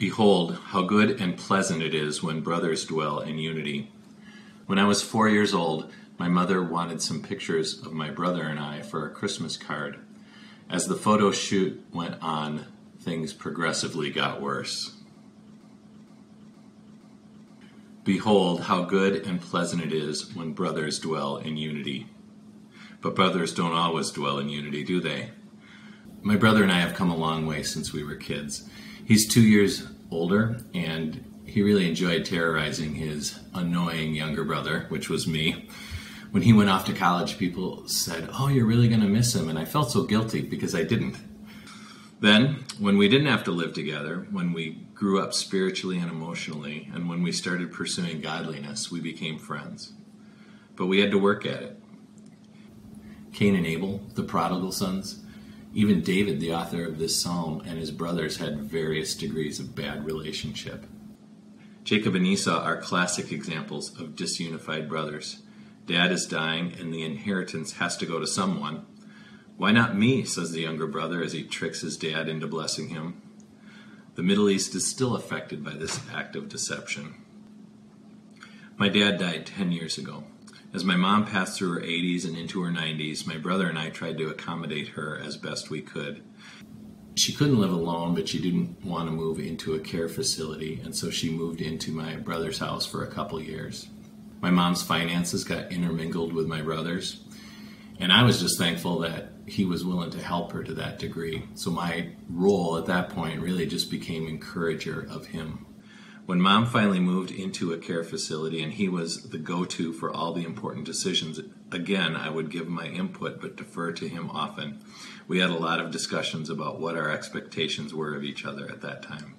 Behold, how good and pleasant it is when brothers dwell in unity. When I was 4 years old, my mother wanted some pictures of my brother and I for a Christmas card. As the photo shoot went on, things progressively got worse. Behold, how good and pleasant it is when brothers dwell in unity. But brothers don't always dwell in unity, do they? My brother and I have come a long way since we were kids. He's 2 years older, and he really enjoyed terrorizing his annoying younger brother, which was me. When he went off to college, people said, "Oh, you're really going to miss him," and I felt so guilty because I didn't. Then, when we didn't have to live together, when we grew up spiritually and emotionally, and when we started pursuing godliness, we became friends. But we had to work at it. Cain and Abel, the prodigal sons, even David, the author of this psalm, and his brothers had various degrees of bad relationship. Jacob and Esau are classic examples of disunified brothers. Dad is dying, and the inheritance has to go to someone. "Why not me?" says the younger brother as he tricks his dad into blessing him. The Middle East is still affected by this act of deception. My dad died 10 years ago. As my mom passed through her 80s and into her 90s, my brother and I tried to accommodate her as best we could. She couldn't live alone, but she didn't want to move into a care facility, and so she moved into my brother's house for a couple years. My mom's finances got intermingled with my brother's, and I was just thankful that he was willing to help her to that degree. So my role at that point really just became encourager of him. When Mom finally moved into a care facility and he was the go-to for all the important decisions, again, I would give my input but defer to him often. We had a lot of discussions about what our expectations were of each other at that time.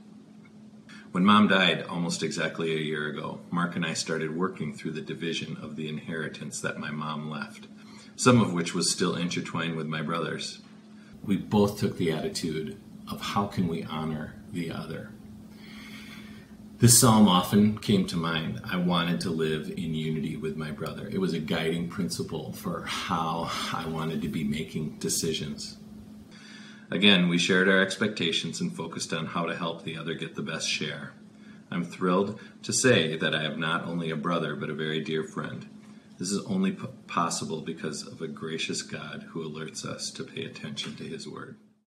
When Mom died almost exactly a year ago, Mark and I started working through the division of the inheritance that my mom left, some of which was still intertwined with my brothers. We both took the attitude of how can we honor the other. This psalm often came to mind. I wanted to live in unity with my brother. It was a guiding principle for how I wanted to be making decisions. Again, we shared our expectations and focused on how to help the other get the best share. I'm thrilled to say that I have not only a brother, but a very dear friend. This is only possible because of a gracious God who alerts us to pay attention to His word.